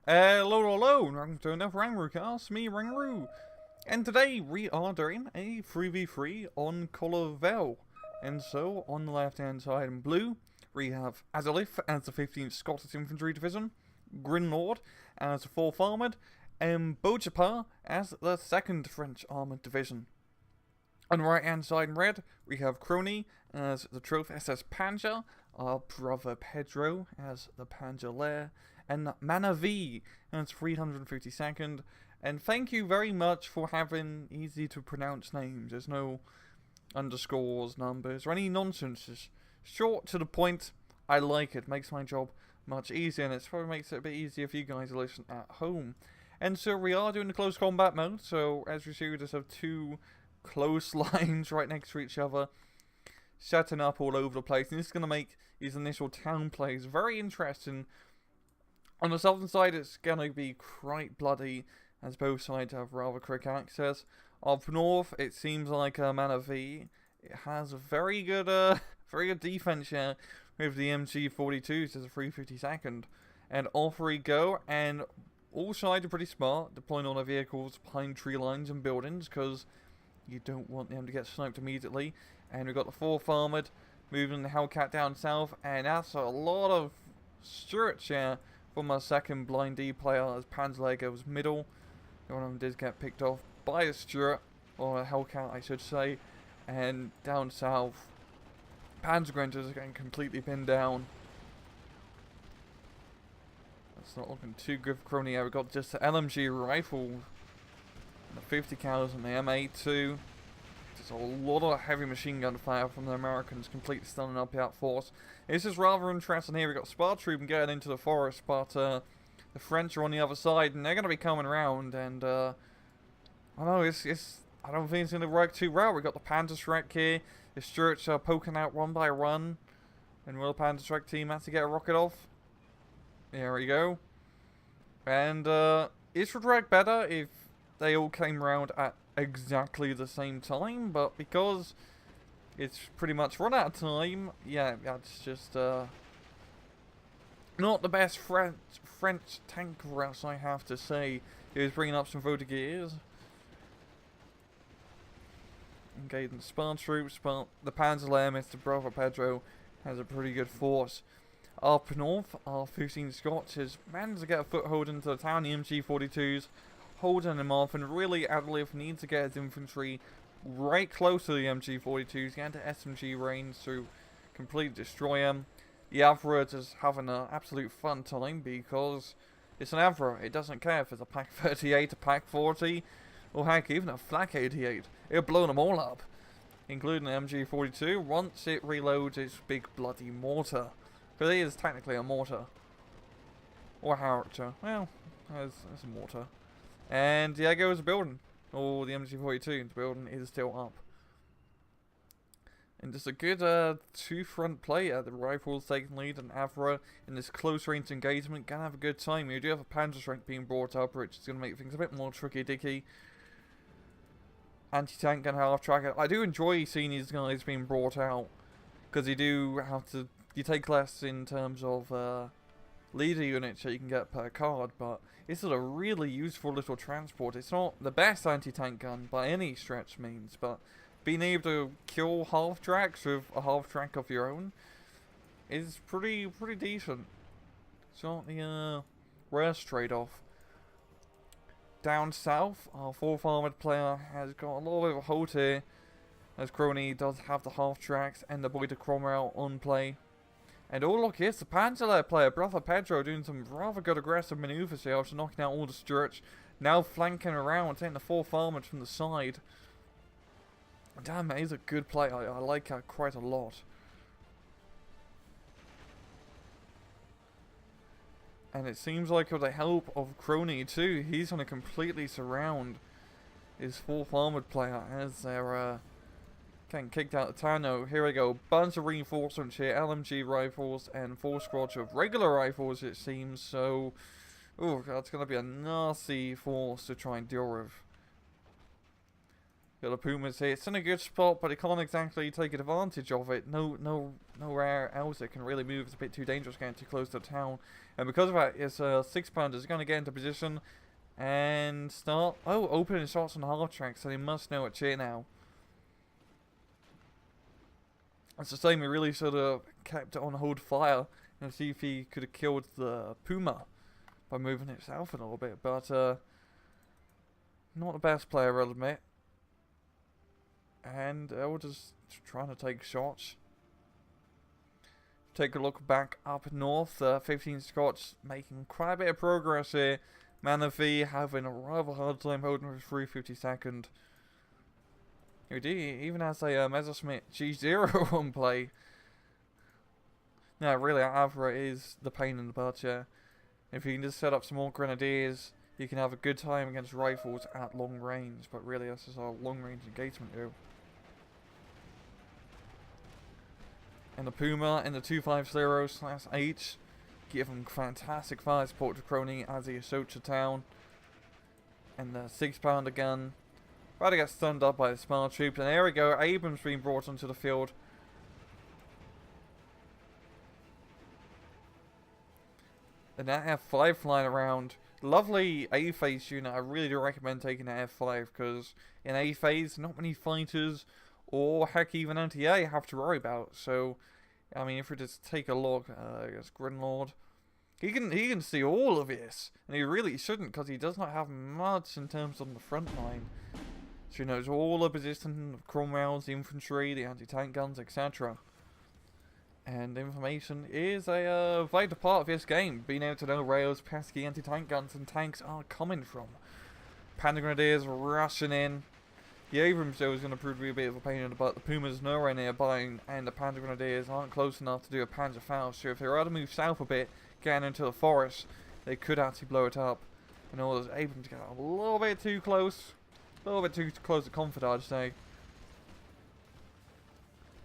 Hello, welcome to another Rangaroo cast, me Rangaroo. And today we are doing a 3v3 on Colovel. And so, on the left hand side in blue, we have Azalith as the 15th Scottish Infantry Division, Grinlord as the 4th Armoured, and Beaujepar as the 2nd French Armoured Division. On the right hand side in red, we have Crony as the 12th SS Panzer, our brother Pedro as the Panzer Lair, and Manavi as 352nd. And thank you very much for having easy to pronounce names. There's no underscores, numbers, or any nonsense. It's short to the point. I like it. Makes my job much easier, and it probably makes it a bit easier for you guys to listen at home. And so we are doing the close combat mode. So as you see, we just have two close lines right next to each other, setting up all over the place. And this is going to make these initial town plays very interesting. On the southern side, it's going to be quite bloody, as both sides have rather quick access. Up north, it seems like Manavi. It has a very good defense here with the MG42s as a 352nd. And off we go, and all sides are pretty smart, deploying all their vehicles behind tree lines and buildings, because you don't want them to get sniped immediately. And we've got the 4th Armoured moving the Hellcat down south, and that's a lot of Stuarts here from our 2nd Blind D player as Panzer goes middle. One of them did get picked off by a Stuart, or a Hellcat I should say, and down south, Panzergrenadiers are getting completely pinned down. That's not looking too good for Crony. We've got just the LMG rifle, the 50 cals and the M82. Just a lot of heavy machine gun fire from the Americans, completely stunning up the outforce. This is rather interesting here. We've got Spar Troop getting into the forest, but the French are on the other side, and they're going to be coming around. And I don't know, I don't think it's going to work too well. We've got the Panzerschreck here. The Stuarts are poking out one by one, and will the Panzerschreck team have to get a rocket off? There we go. And it would work better if they all came around at exactly the same time, but because it's pretty much run out of time, yeah, that's just not the best French tank race, I have to say. He was bringing up some voter gears, engaging the Spar troops, but the Panzer Lair, Mr. Brother Pedro, has a pretty good force. Up north, our 15 Scots has managed to get a foothold into the town. The MG42s holding him off, and really Adolf needs to get his infantry right close to the MG42s, get into SMG range to completely destroy him. The Avra is having an absolute fun time because it's an Avra. It doesn't care if it's a Pack 38, a Pack 40, or heck, even a Flak 88. It'll blow them all up, including the MG42, once it reloads its big bloody mortar. Because it is technically a mortar. Or a howitzer. Well, it's a mortar. And Diego is building. Or the MG42 building is still up. And just a good two-front play. The rifles taking lead, and Avra in this close-range engagement. Gonna have a good time. You do have a Panzerschreck being brought up, which is gonna make things a bit more tricky-dicky. Anti-tank and half-track. I do enjoy seeing these guys being brought out, because you do have to. You take less in terms of leader units that you can get per card, but it's a really useful little transport. It's not the best anti-tank gun by any stretch means, but being able to kill half-tracks with a half-track of your own is pretty decent. It's not the worst trade-off. Down south, our 4th Armoured player has got a little bit of a hold here, as Crony does have the half-tracks and the Boy de Cromwell on play. And oh look, here's the Panzer Lair player, Brother Pedro, doing some rather good aggressive maneuvers here after knocking out all the Stuarts. Now flanking around, taking the 4th Armoured from the side. Damn, that is a good play. I like that quite a lot. And it seems like with the help of Crony too, he's going to completely surround his 4th Armoured player as they're getting kicked out of town. No, here we go. Bunch of reinforcements here. LMG rifles and 4 squads of regular rifles, it seems. So, oh, that's going to be a nasty force to try and deal with. Got the Pumas here. It's in a good spot, but it can't exactly take advantage of it. Nowhere else it can really move. It's a bit too dangerous getting too close to the town. And because of that, it's 6-pounders going to get into position and start. Oh, opening shots on the half track, so they must know it's here now. It's the same. We really should have kept it on hold fire and see if he could have killed the Puma by moving it south a little bit. But not the best player, I'll admit. And we're just trying to take shots. Take a look back up north. 15 Scots making quite a bit of progress here. Manavie having a rather hard time holding for 352nd. Even has a Messerschmitt G0 on play. No, really, Avra is the pain in the butt, yeah. If you can just set up some more grenadiers, you can have a good time against rifles at long range. But really, this is our long range engagement here. And the Puma and the 250/H give him fantastic fire support to Crony as he assaults the town. And the 6-pounder gun about to get stunned up by the smart troops. And there we go, Abrams being brought onto the field. And that F5 flying around. Lovely A-phase unit. I really do recommend taking that F5 because in A-phase, not many fighters or heck even anti-A have to worry about. So, I mean, if we just take a look, I guess Grinlord, he can see all of this, and he really shouldn't because he does not have much in terms on the front line. So he knows all the position of Cromwell's, the infantry, the anti-tank guns, etc. And information is a vital part of this game. Being able to know where those pesky anti-tank guns and tanks are coming from. Panda Grenadiers rushing in. The Abrams though is going to prove to be a bit of a pain in the butt. The Puma's nowhere nearby, and the Panda Grenadiers aren't close enough to do a Panzer Faust. So if they were to move south a bit, getting into the forest, they could actually blow it up. And all those Abrams get a little bit too close. A little bit too close to comfort, I'd say.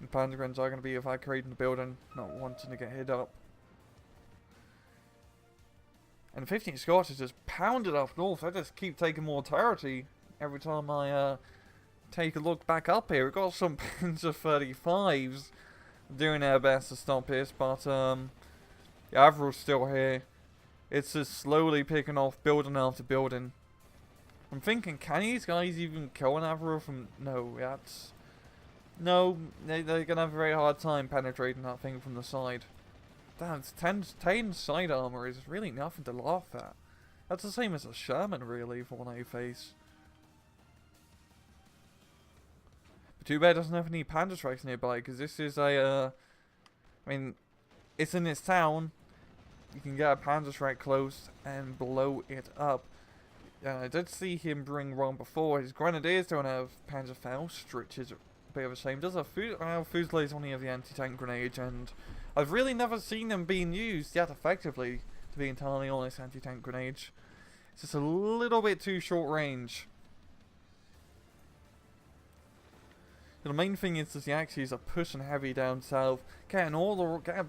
And Panda Grens are going to be evacuating the building, not wanting to get hit up. And 15 Scots is just pounded up north. I just keep taking more territory every time I take a look back up here. We've got some Panzer 35s doing their best to stop this, but the Avral's still here. It's just slowly picking off building after building. I'm thinking, can these guys even kill an Avro from... No, that's... No, they're going to have a very hard time penetrating that thing from the side. Damn, 10 side armor is really nothing to laugh at. That's the same as a Sherman, really, for one A-face. But too bad it doesn't have any Panda strikes nearby, because this is a... I mean, it's in this town. You can get a Panda strike close and blow it up. I did see him bring one before. His Grenadiers don't have Panzer Faust, which is a bit of a shame. Does have Fusiliers only have the anti-tank grenade, and I've really never seen them being used yet effectively, to be entirely honest, anti-tank grenades. It's just a little bit too short range. The main thing is that the Axis are pushing heavy down south, getting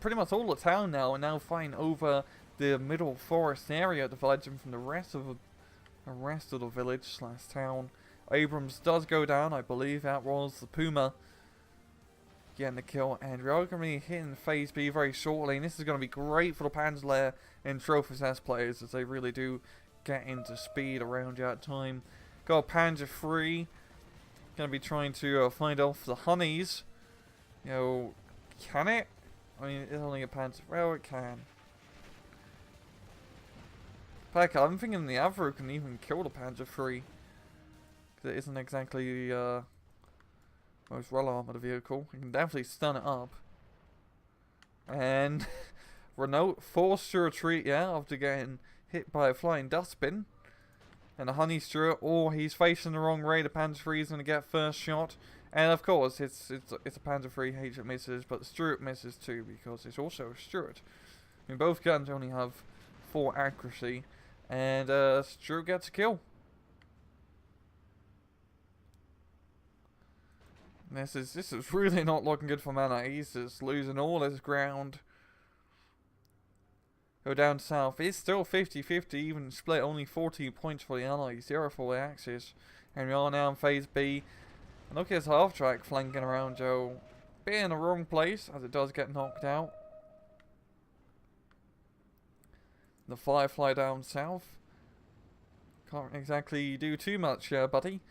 pretty much all the town now, and now fighting over the middle forest area, dividing from the rest of the village slash town. Abrams does go down, I believe that was the Puma getting the kill, and we are going to be hitting phase B very shortly, and this is going to be great for the Panzerlehr and Trophies S players as they really do get into speed around that time. Got Panzer 3. Going to be trying to find off the honeys. You know, can it? I mean, it's only a Panzer. Well, it can. Heck, I'm thinking the Avro can even kill the Panzer 3. Because it isn't exactly the most well-armored vehicle. You can definitely stun it up. And Renault forced to retreat, yeah, after getting hit by a flying dustbin. And a honey Stuart, or he's facing the wrong way. The Panzer 3 is going to get first shot, and of course it's a Panzer 3 H that misses, but the Stuart misses too because it's also a Stuart. I mean, both guns only have 4 accuracy, and Stuart gets a kill. And this is really not looking good for Mana. He's just losing all his ground. Go down south. It's still 50-50, even split. Only 14 points for the Allies, 0 for the Axis. And we are now in phase B. And look at his half track flanking around Joe. Bit in the wrong place as it does get knocked out. The Firefly down south. Can't exactly do too much here, buddy.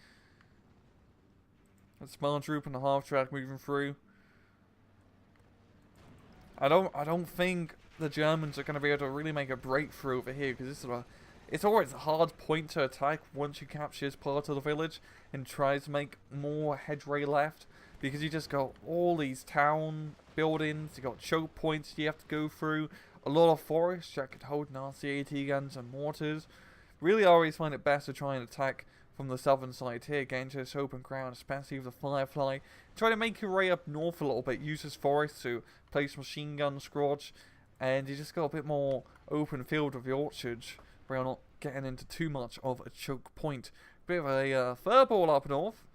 The small troop and the half track moving through. I don't think the Germans are going to be able to really make a breakthrough over here, because it's always a hard point to attack once you capture this part of the village and try to make more headway left, because you just got all these town buildings, you got choke points you have to go through, a lot of forest that could hold nasty AT guns and mortars. Really, I always find it best to try and attack from the southern side here, get into this open ground, especially with the Firefly. Try to make your way up north a little bit, use this forest to place machine gun squads, and you just got a bit more open field with the orchards, where you're not getting into too much of a choke point. Bit of a third ball up north.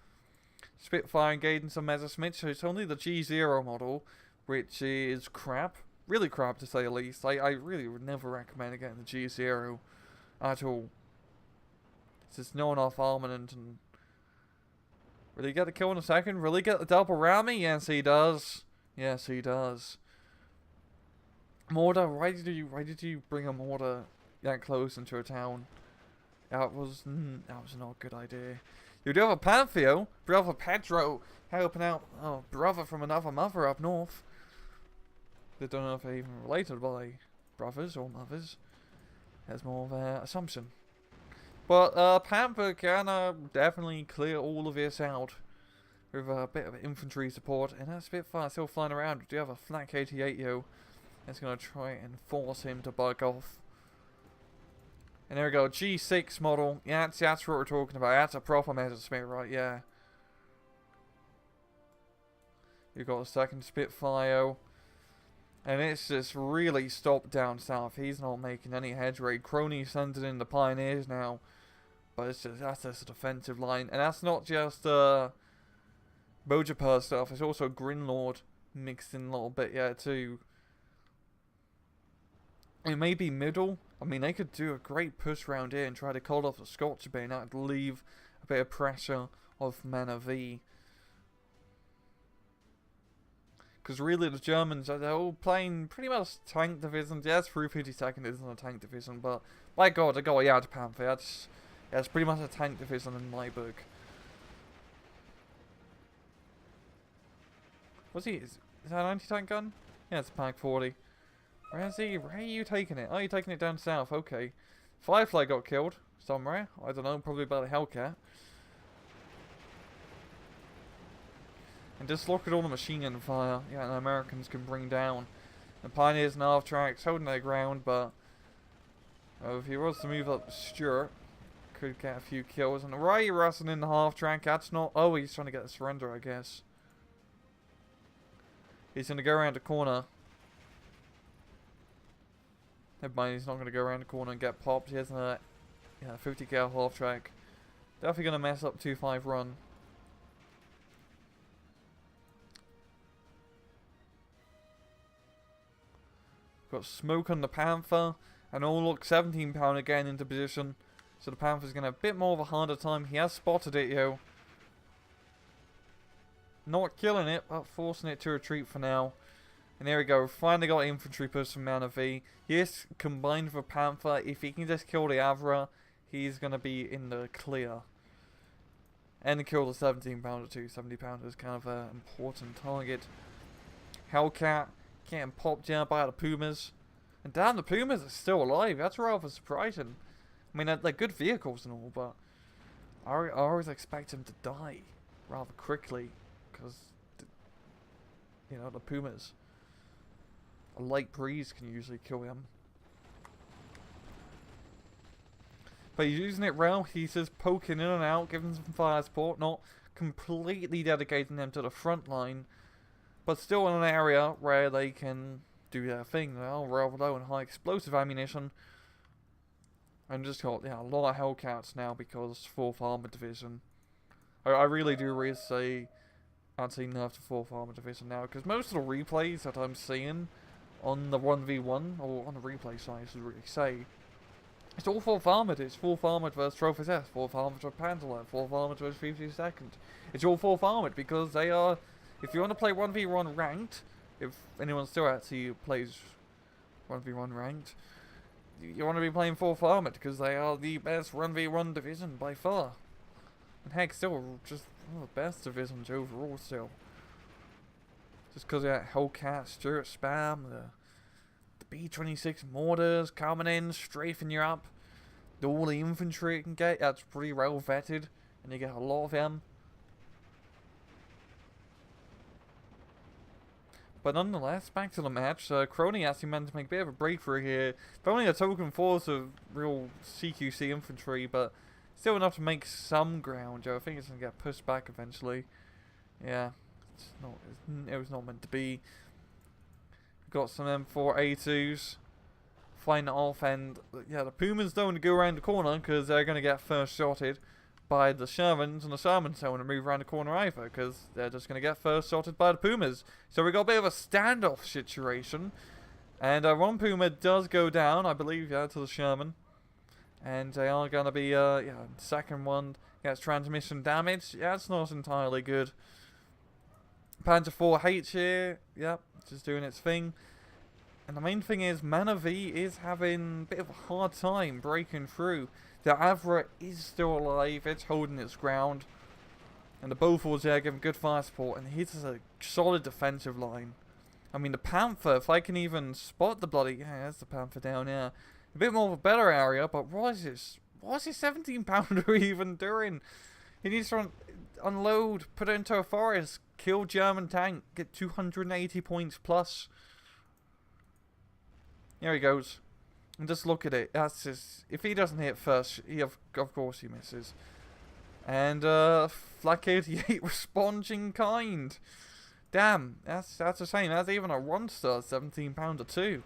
Spitfire engaging some Messerschmitt, so it's only the G0 model, which is crap. Really crap to say the least. I really would never recommend getting the G0 at all. It's just not enough armament. And will he get the kill in a second? Will he get the double ram me? Yes, he does. Yes, he does. Mortar, why did you bring a mortar that close into a town? That was not a good idea. You do have a Pantheo, brother Pedro, helping out brother from another mother up north. They don't know if they're even related by brothers or mothers. That's more of an assumption. But Panther can definitely clear all of this out with a bit of infantry support, and that Spitfire still flying around. We do have a Flak 88 yo. That's going to try and force him to bug off. And there we go, G6 model. Yeah, that's what we're talking about. That's a proper Messerschmitt, right? Yeah. You've got a second Spitfire. And it's just really stopped down south. He's not making any headway. Crony sends it in the Pioneers now. But it's just, that's just a defensive line. And that's not just Bojapur stuff. It's also Grinlord mixed in a little bit, yeah, too. It may be middle. I mean, they could do a great push round here and try to call off the Scotch Bay, and that would leave a bit of pressure off Mana V. Because really the Germans, they're all playing pretty much tank divisions. Yes, 352nd isn't a tank division, but my god, they got a Yard Panther. That's pretty much a tank division in my book. What's he? Is that an anti-tank gun? Yeah, it's a Pak 40. Where is he? Where are you taking it? Oh, you're taking it down south. Okay. Firefly got killed somewhere. I don't know, probably by the Hellcat. And just look at all the machine gun fire the Americans can bring down. The Pioneers and half tracks holding their ground, but if he was to move up Stuart, could get a few kills. And why are you wrestling in the half track? That's not. Oh, he's trying to get a surrender, I guess. He's going to go around the corner. Never mind, he's not going to go around the corner and get popped. He has a 50 cal half track. Definitely going to mess up 2-5 run. Got smoke on the Panther, and all look 17 pound again into position. So the Panther's going to have a bit more of a harder time. He has spotted it, yo. Not killing it, but forcing it to retreat for now. And there we go, finally got infantry push from Mana V. Yes, combined with a Panther, if he can just kill the Avra, he's going to be in the clear. And kill the 17 pounder too. 70 pounder is kind of an important target. Hellcat getting popped down by the Pumas. And damn, the Pumas are still alive. That's rather surprising. I mean, they're good vehicles and all, but I always expect them to die rather quickly. Because, you know, the Pumas. A light breeze can usually kill him. But he's using it well. He's just poking in and out, giving some fire support, not completely dedicating them to the front line, but still in an area where they can do their thing. They're rather low and high explosive ammunition. And just got a lot of Hellcats now because 4th Armored Division. I really do really say I'd say nerf to 4th Armored Division now, because most of the replays that I'm seeing on the 1v1, or on the replay side, I should really say, It's all full armored. It's full armored versus Trophy S, full armored versus Panzer, full armored versus 52nd. It's all full armored because they are. If you want to play 1v1 ranked, if anyone still actually plays 1v1 ranked, you want to be playing full armored because they are the best 1v1 division by far. And heck, still just one of the best divisions overall still. Just because of that Hellcat, Stuart Spam, the B-26 mortars coming in, strafing you up. All the infantry you can get, that's pretty well vetted, and you get a lot of them. But nonetheless, back to the match. Crony actually managed to make a bit of a breakthrough here. They're only a token force of real CQC infantry, but still enough to make some ground. I think it's going to get pushed back eventually. Yeah, it was not meant to be. Got some M4A2s flying off, and yeah, the Pumas don't want to go around the corner because they're going to get first shotted by the Shermans, and the Shermans don't want to move around the corner either because they're just going to get first shotted by the Pumas. So we got a bit of a standoff situation, and one Puma does go down, I believe, yeah, to the Sherman, and they are going to be, second one gets transmission damage. Yeah, it's not entirely good. Panzer 4H here, yep, just doing its thing. And the main thing is, Mana V is having a bit of a hard time breaking through. The Avra is still alive, it's holding its ground. And the Beaufort's there giving good fire support, and his is a solid defensive line. I mean, the Panther, if I can even spot the bloody... Yeah, there's the Panther down here. A bit more of a better area, but what is this 17-pounder even doing? He needs to unload, put it into a forest, kill German tank, get 280 points plus. Here he goes. And just look at it. That's just, if he doesn't hit first, of course he misses. And Flak 88 responding kind. Damn, that's the same. That's even a 1-star 17-pounder too.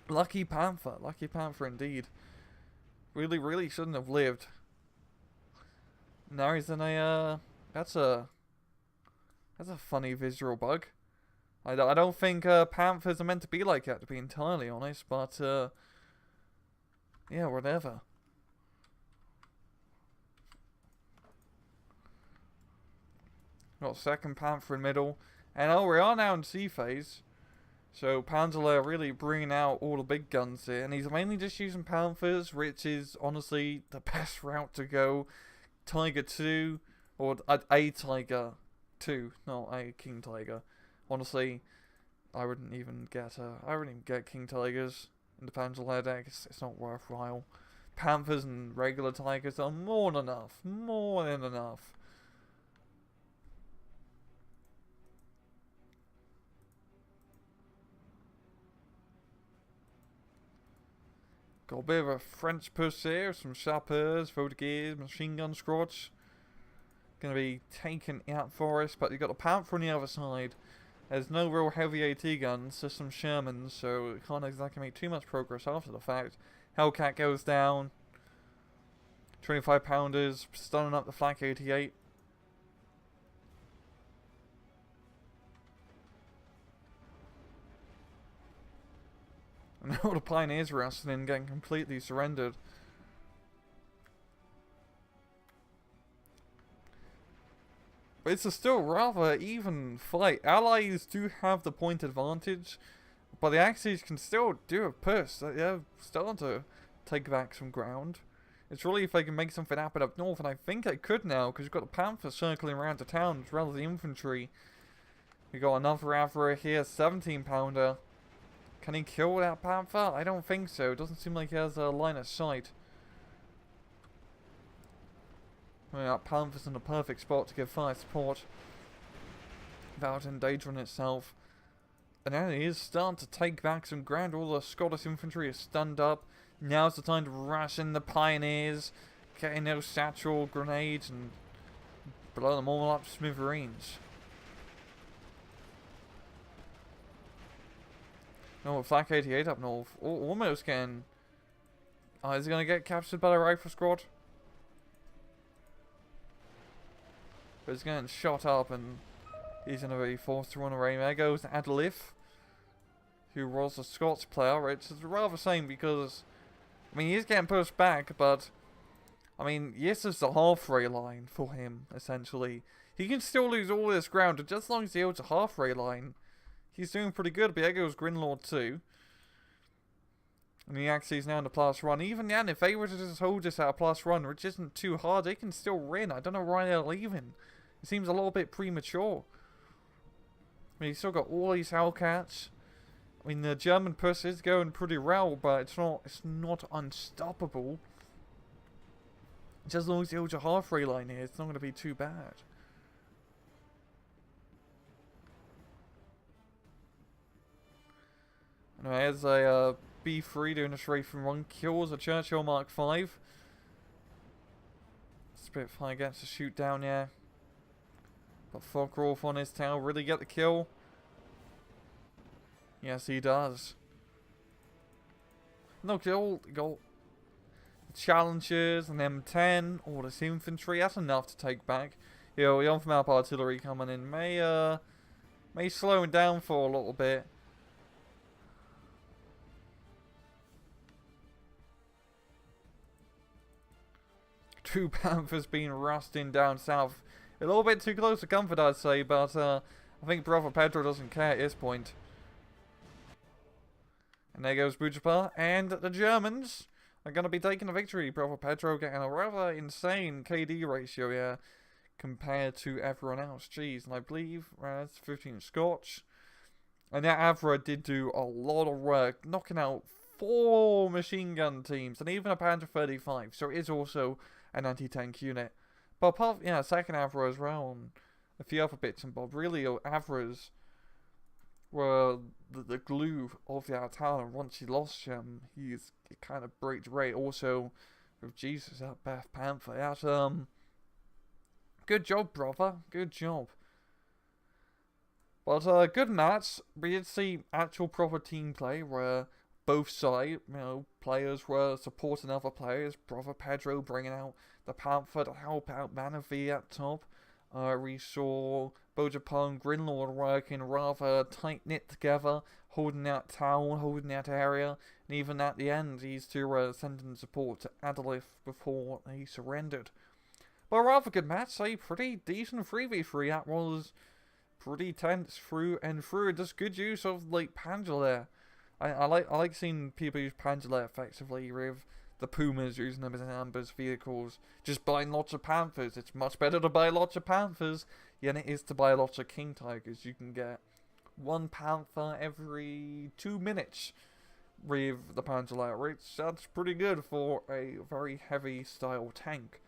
Lucky Panther indeed. Really shouldn't have lived. Now he's in a that's a funny visual bug. I don't think Panthers are meant to be like that, to be entirely honest, but yeah, whatever. Got second Panther in middle, and we are now in C phase, so Panzer really bringing out all the big guns here, and he's mainly just using Panthers, which is honestly the best route to go. Tiger 2, or a Tiger 2, not a King Tiger. Honestly, I wouldn't even get King Tigers in the Panzer deck. It's not worthwhile. Panthers and regular Tigers are more than enough. More than enough. Got a bit of a French push here. Some Chasseurs, Vaudeguiers, machine gun squads. Going to be taken out for us, but you've got the Panther on the other side. There's no real heavy AT guns, just some Shermans, so it can't exactly make too much progress after the fact. Hellcat goes down. 25-pounders, stunning up the Flak 88. And all the Pioneers are rushing in, getting completely surrendered. But it's a still rather even fight. Allies do have the point advantage, but the Axis can still do a push. They're starting to take back some ground. It's really if they can make something happen up north, and I think they could now, because you've got the Panther circling around the town as well as the infantry. We got another Avra here, 17-pounder. Can he kill that Panther? I don't think so. It doesn't seem like he has a line of sight. I mean, that Panther's in the perfect spot to give fire support without endangering itself. And then he is starting to take back some ground. All the Scottish infantry is stunned up. Now's the time to rush in the Pioneers, getting those satchel grenades and blow them all up to smithereens. No, Flak 88 up north. Almost getting... Oh, is he going to get captured by the rifle squad? But he's getting shot up and he's going to be forced to run away. There goes Adlif, who was a Scots player, which is rather shame because I mean, he's getting pushed back, but I mean, yes, it's the halfway line for him, essentially. He can still lose all this ground, but just as long as he holds a halfway line, he's doing pretty good. But there goes Grinlord too. And he actually is now in the +1. Even then, if they were to just hold this at a +1, which isn't too hard, they can still win. I don't know why they're leaving. It seems a little bit premature. I mean, he's still got all these Hellcats. I mean, the German push is going pretty well, but it's not unstoppable. Just as long as he holds a halfway line here, it's not going to be too bad. Anyway, as a B3 doing a straight from 1, kills a Churchill Mark 5. Spitfire gets a shoot down here. But Focke-Wulf on his tail, really get the kill? Yes, he does. No kill, got the Challengers and M10, all this infantry, that's enough to take back. You know, the on-from-map artillery coming in may slow him down for a little bit. Two Panthers being rusting down south. A little bit too close to comfort, I'd say, but I think Brother Pedro doesn't care at this point. And there goes Bujapa, and the Germans are going to be taking the victory. Brother Pedro getting a rather insane KD ratio here compared to everyone else. Jeez, and I believe that's 15 Scotch. And that Avra did do a lot of work, knocking out 4 machine gun teams and even a Panther 35. So it is also an anti-tank unit. But apart from, second Avra as well, and a few other bits and bobs. Really, Avras were the glue of the attack, and once he lost him, he kind of breaks rate. Also, with Jesus at Beth Panther, that's, good job, brother, good job. But, good match. We did see actual proper team play, where both sides, players were supporting other players. Brother Pedro bringing out the Panther to help out Manavie at top. We saw Bojapong and Grinlord working rather tight-knit together, holding that town, holding that area, and even at the end, these two were sending support to Adolf before he surrendered. But a rather good match, a pretty decent 3v3. That was pretty tense through and through. Just good use of, Panzer there. I like seeing people use Panzer effectively with the Pumas, using them as ambush vehicles. Just buying lots of Panthers. It's much better to buy lots of Panthers than it is to buy lots of King Tigers. You can get 1 Panther every 2 minutes with the Panzer, which that's pretty good for a very heavy style tank.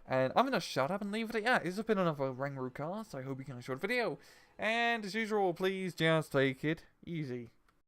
And I'm going to shut up and leave it at that. This has been another Rangru cast. I hope you guys enjoyed the video. And as usual, please just take it easy.